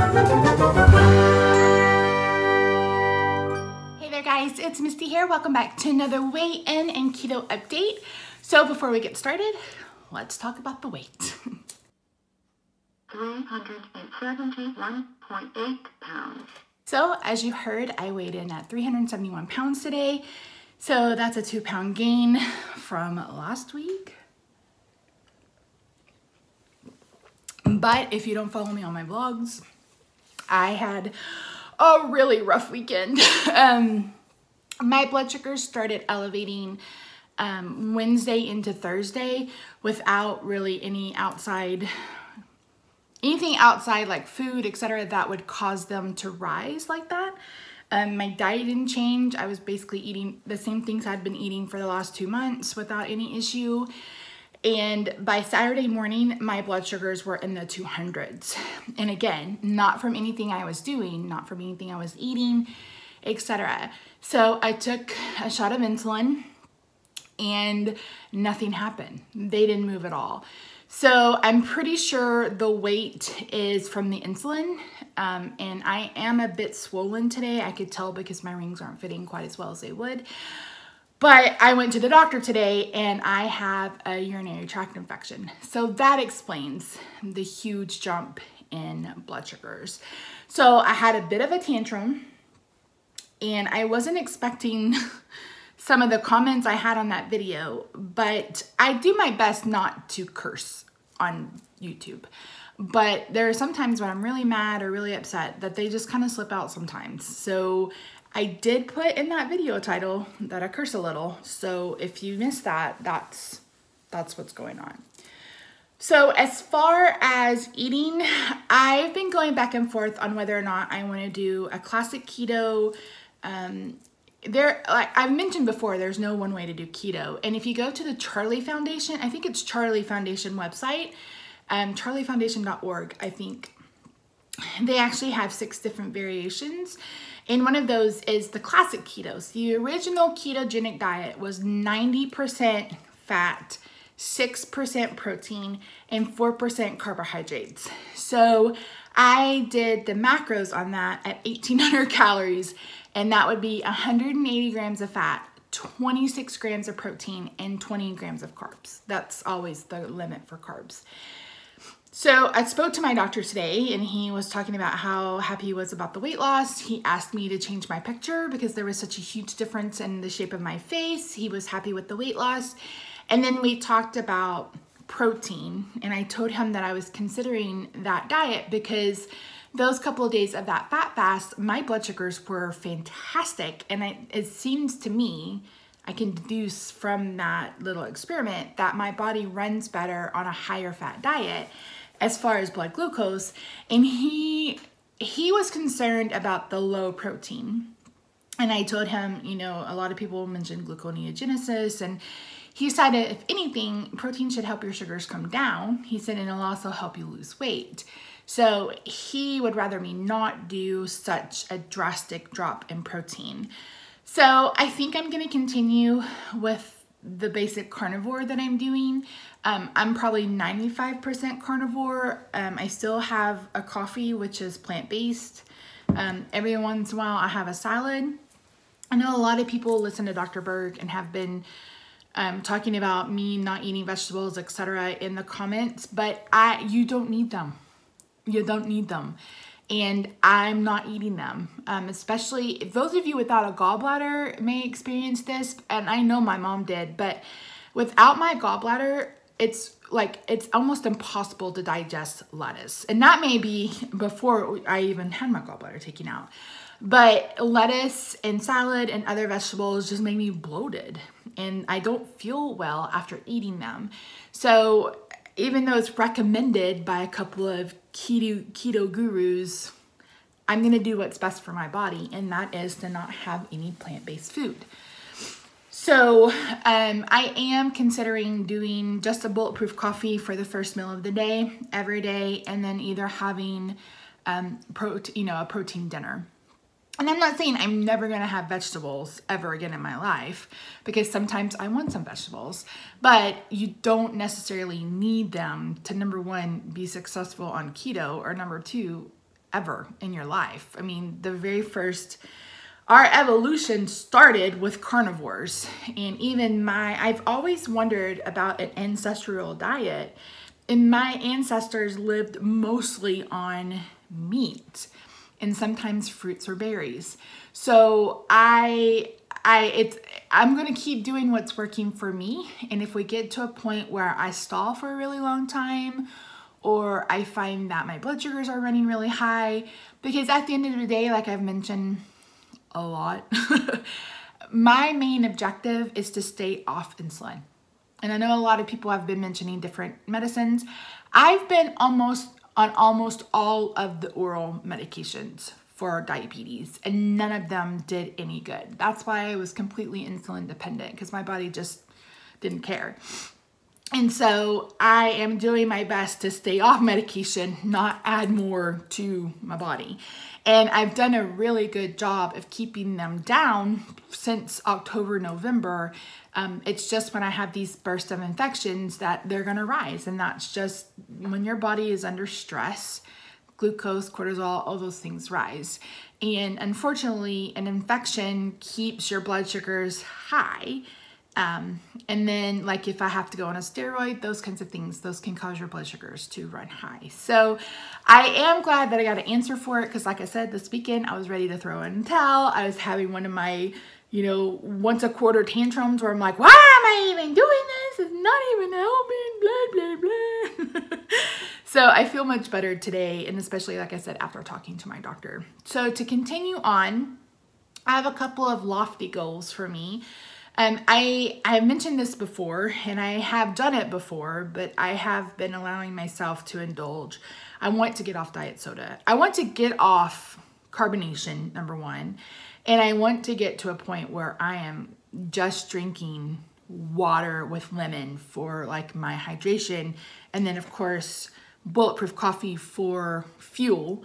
Hey there guys, it's Misty here. Welcome back to another weigh-in and keto update. So before we get started, let's talk about the weight. 371.8 pounds. So as you heard, I weighed in at 371 pounds today. So that's a 2-pound gain from last week. But if you don't follow me on my vlogs, I had a really rough weekend. My blood sugar started elevating Wednesday into Thursday without really anything outside like food, etc., that would cause them to rise like that. My diet didn't change. I was basically eating the same things I'd been eating for the last 2 months without any issue. And by Saturday morning, my blood sugars were in the 200s. And again, not from anything I was doing, not from anything I was eating, etc. So I took a shot of insulin and nothing happened. They didn't move at all. So I'm pretty sure the weight is from the insulin. And I am a bit swollen today. I could tell because my rings aren't fitting quite as well as they would. But I went to the doctor today and I have a urinary tract infection. So that explains the huge jump in blood sugars. So I had a bit of a tantrum and I wasn't expecting some of the comments I had on that video, but I do my best not to curse on YouTube. But there are some times when I'm really mad or really upset that they just kind of slip out sometimes. So I did put in that video title that I curse a little. So if you missed that, that's what's going on. So as far as eating, I've been going back and forth on whether or not I want to do a classic keto. Like I've mentioned before, there's no one way to do keto. And if you go to the Charlie Foundation, I think it's Charlie Foundation website, charliefoundation.org, I think, they actually have 6 different variations. And one of those is the classic keto. So the original ketogenic diet was 90% fat, 6% protein, and 4% carbohydrates. So I did the macros on that at 1,800 calories, and that would be 180 grams of fat, 26 grams of protein, and 20 grams of carbs. That's always the limit for carbs. So I spoke to my doctor today and he was talking about how happy he was about the weight loss. He asked me to change my picture because there was such a huge difference in the shape of my face. He was happy with the weight loss. And then we talked about protein and I told him that I was considering that diet because those couple of days of that fat fast, my blood sugars were fantastic. And it seems to me, I can deduce from that little experiment that my body runs better on a higher fat diet as far as blood glucose. And he was concerned about the low protein. And I told him, you know, a lot of people mention gluconeogenesis, and he said that if anything, protein should help your sugars come down. He said, and it'll also help you lose weight. So he would rather me not do such a drastic drop in protein. So I think I'm going to continue with the basic carnivore that I'm doing. I'm probably 95% carnivore. I still have a coffee, which is plant-based. Every once in a while I have a salad. I know a lot of people listen to Dr. Berg and have been talking about me not eating vegetables, etc. in the comments, but you don't need them. You don't need them. And I'm not eating them. Especially if those of you without a gallbladder may experience this, and I know my mom did, but without my gallbladder, it's almost impossible to digest lettuce. And that may be before I even had my gallbladder taken out. But lettuce and salad and other vegetables just make me bloated. And I don't feel well after eating them. So even though it's recommended by a couple of keto gurus, I'm gonna do what's best for my body, and that is to not have any plant-based food. So I am considering doing just a bulletproof coffee for the first meal of the day, every day, and then either having a protein dinner. And I'm not saying I'm never gonna have vegetables ever again in my life, because sometimes I want some vegetables, but you don't necessarily need them to, number one, be successful on keto, or number two, ever in your life. I mean, our evolution started with carnivores. And even I've always wondered about an ancestral diet. And my ancestors lived mostly on meat and sometimes fruits or berries. So I'm going to keep doing what's working for me. And if we get to a point where I stall for a really long time, or I find that my blood sugars are running really high, because at the end of the day, like I've mentioned a lot, my main objective is to stay off insulin. And I know a lot of people have been mentioning different medicines. I've been on almost all of the oral medications for diabetes, and none of them did any good. That's why I was completely insulin dependent, because my body just didn't care. And so I am doing my best to stay off medication, not add more to my body. And I've done a really good job of keeping them down since October, November. It's just when I have these bursts of infections that they're going to rise. And that's just when your body is under stress, glucose, cortisol, all those things rise. And unfortunately, an infection keeps your blood sugars high. And then like if I have to go on a steroid, those kinds of things, those can cause your blood sugars to run high. So I am glad that I got an answer for it, because like I said, this weekend I was ready to throw in the towel. I was having one of my, once a quarter tantrums where I'm like, why am I even doing this? It's not even helping, blah, blah, blah. So I feel much better today, and especially like I said, after talking to my doctor. So to continue on, I have a couple of lofty goals for me. I have mentioned this before, and I have done it before, but I have been allowing myself to indulge. I want to get off diet soda. I want to get off carbonation, number one, and I want to get to a point where I am just drinking water with lemon for like my hydration, and then of course bulletproof coffee for fuel,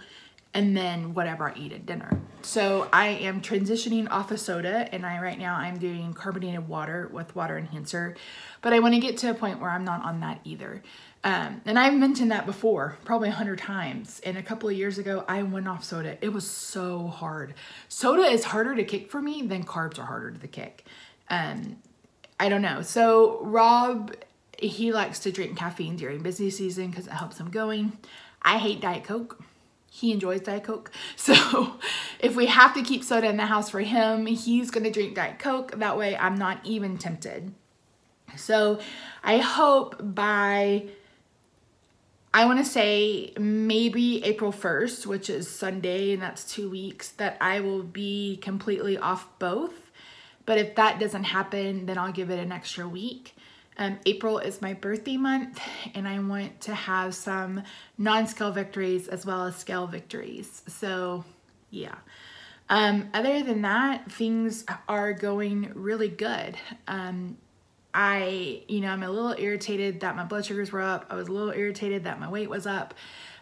and then whatever I eat at dinner. So I am transitioning off of soda, and right now I'm doing carbonated water with water enhancer, but I want to get to a point where I'm not on that either. And I've mentioned that before, probably 100 times. And a couple of years ago, I went off soda. It was so hard. Soda is harder to kick for me than carbs are harder to kick. I don't know. So Rob, he likes to drink caffeine during busy season because it helps him going. I hate Diet Coke. He enjoys Diet Coke. So if we have to keep soda in the house for him, he's going to drink Diet Coke. That way I'm not even tempted. So I hope by, I want to say maybe April 1st, which is Sunday, and that's 2 weeks, that I will be completely off both. But if that doesn't happen, then I'll give it an extra week. April is my birthday month, and I want to have some non-scale victories as well as scale victories. So yeah. Other than that, things are going really good. I'm a little irritated that my blood sugars were up. I was a little irritated that my weight was up.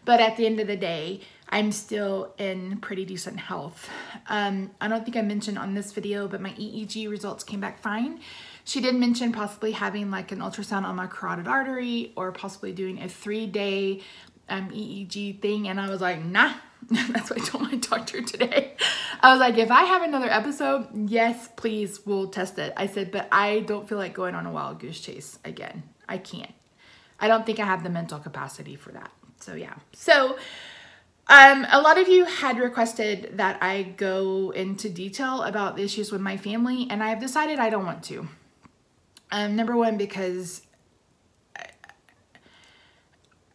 But at the end of the day, I'm still in pretty decent health. I don't think I mentioned on this video, but my EEG results came back fine. She did mention possibly having like an ultrasound on my carotid artery, or possibly doing a 3-day EEG thing. And I was like, nah. That's what I told my doctor today. I was like, if I have another episode, yes, please, we'll test it. I said, but I don't feel like going on a wild goose chase again. I can't. I don't think I have the mental capacity for that. So yeah. So a lot of you had requested that I go into detail about the issues with my family, and I've decided I don't want to. Number one, because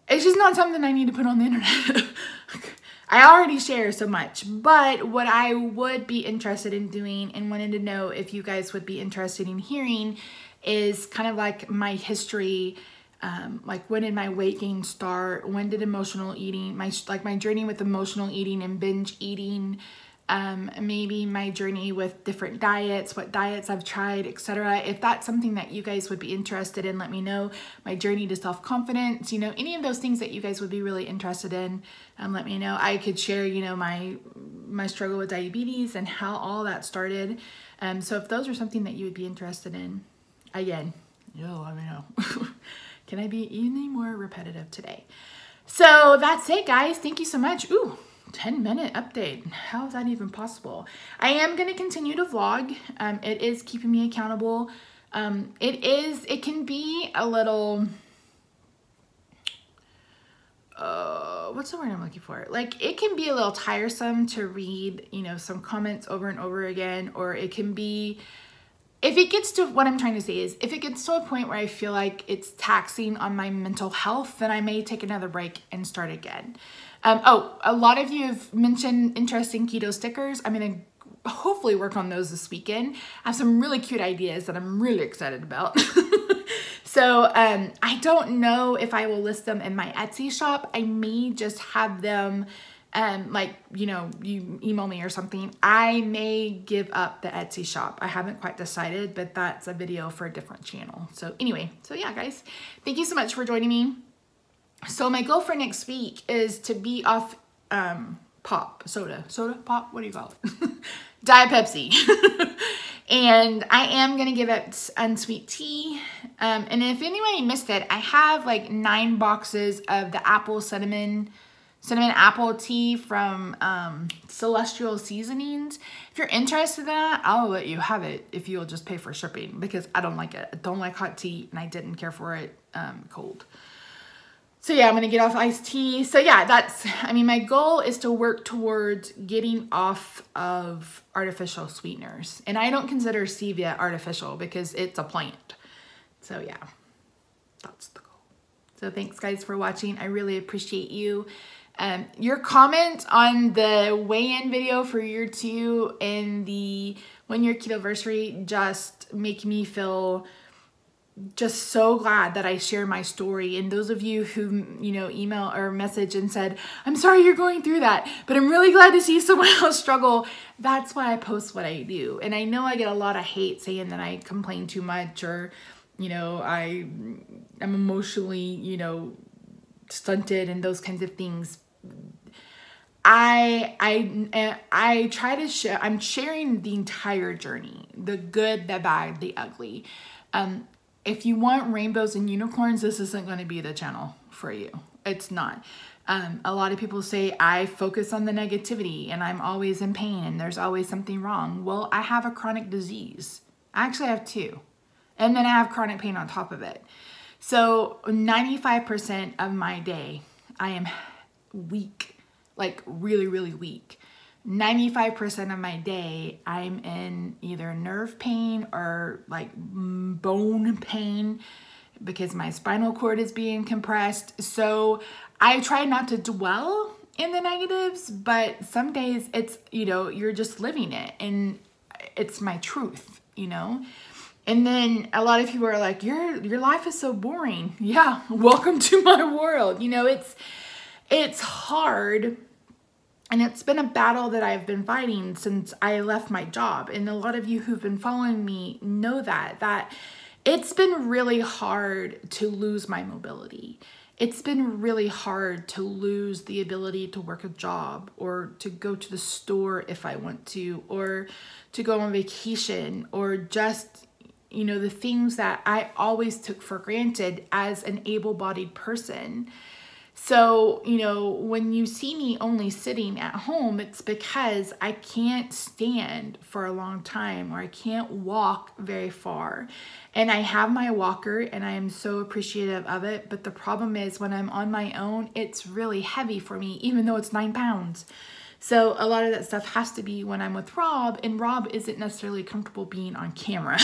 it's just not something I need to put on the internet. I already share so much, but what I would be interested in doing and wanted to know if you guys would be interested in hearing is kind of like my history. Like when did my weight gain start? When did emotional eating, my journey with emotional eating and binge eating, maybe my journey with different diets, what diets I've tried, etc. If that's something that you guys would be interested in, let me know. My journey to self-confidence, any of those things that you guys would be really interested in, let me know. I could share, my struggle with diabetes and how all that started. So if those are something that you would be interested in, again, let me know. Can I be any more repetitive today? So that's it, guys. Thank you so much. Ooh, 10-minute update. How is that even possible? I am going to continue to vlog. It is keeping me accountable. It can be a little, what's the word I'm looking for? Like, it can be a little tiresome to read, you know, some comments over and over again, or it can be, if it gets to, what I'm trying to say is, if it gets to a point where I feel like it's taxing on my mental health, then I may take another break and start again. Oh, a lot of you have mentioned interesting keto stickers. I'm going to hopefully work on those this weekend. I have some really cute ideas that I'm really excited about. So I don't know if I will list them in my Etsy shop. I may just have them, like, you know, you email me or something. I may give up the Etsy shop. I haven't quite decided, but that's a video for a different channel. So anyway, so yeah, guys, thank you so much for joining me. So my goal for next week is to be off soda pop, what do you call it? Diet Pepsi. And I am going to give up unsweet tea. And if anybody missed it, I have like 9 boxes of the cinnamon apple tea from Celestial Seasonings. If you're interested in that, I'll let you have it if you'll just pay for shipping, because I don't like it. I don't like hot tea, and I didn't care for it cold. So yeah, I'm going to get off iced tea. So yeah, I mean, my goal is to work towards getting off of artificial sweeteners. And I don't consider stevia artificial because it's a plant. So yeah, that's the goal. So thanks guys for watching. I really appreciate you. Your comment on the weigh-in video for year 2 and the 1-year Ketoversary just make me feel just so glad that I share my story. And those of you who, you know, email or message and said, I'm sorry you're going through that, but I'm really glad to see someone else struggle. That's why I post what I do. And I know I get a lot of hate saying that I complain too much, or, you know, I'm emotionally, you know, stunted and those kinds of things. I try to share, I'm sharing the entire journey, the good, the bad, the ugly. If you want rainbows and unicorns, this isn't going to be the channel for you. It's not. A lot of people say I focus on the negativity and I'm always in pain and there's always something wrong. Well, I have a chronic disease. I actually have 2. And then I have chronic pain on top of it. So 95% of my day, I am weak, like really, really weak. 95% of my day, I'm in either nerve pain or like bone pain because my spinal cord is being compressed. So I try not to dwell in the negatives, but some days it's, you know, you're just living it and it's my truth, you know? And then a lot of people are like, your life is so boring. Yeah, welcome to my world. You know, it's hard. And it's been a battle that I've been fighting since I left my job. And a lot of you who've been following me know that it's been really hard to lose my mobility. It's been really hard to lose the ability to work a job or to go to the store if I want to, or to go on vacation, or just, you know, the things that I always took for granted as an able-bodied person. So, you know, when you see me only sitting at home, it's because I can't stand for a long time, or I can't walk very far. And I have my walker and I am so appreciative of it. But the problem is when I'm on my own, it's really heavy for me, even though it's 9 pounds. So a lot of that stuff has to be when I'm with Rob, and Rob isn't necessarily comfortable being on camera.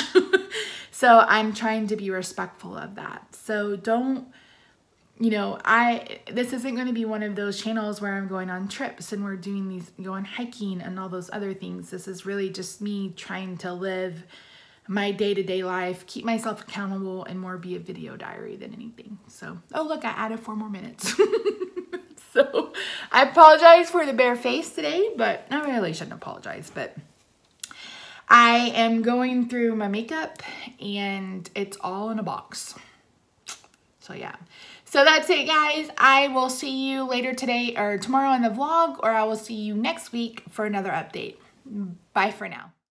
So I'm trying to be respectful of that. So don't, you know, this isn't going to be one of those channels where I'm going on trips and we're doing going hiking and all those other things. This is really just me trying to live my day-to-day life, keep myself accountable, and more be a video diary than anything. So, oh look, I added 4 more minutes. So I apologize for the bare face today, but I really shouldn't apologize, but I am going through my makeup and it's all in a box. So yeah. So that's it, guys. I will see you later today or tomorrow in the vlog, or I will see you next week for another update. Bye for now.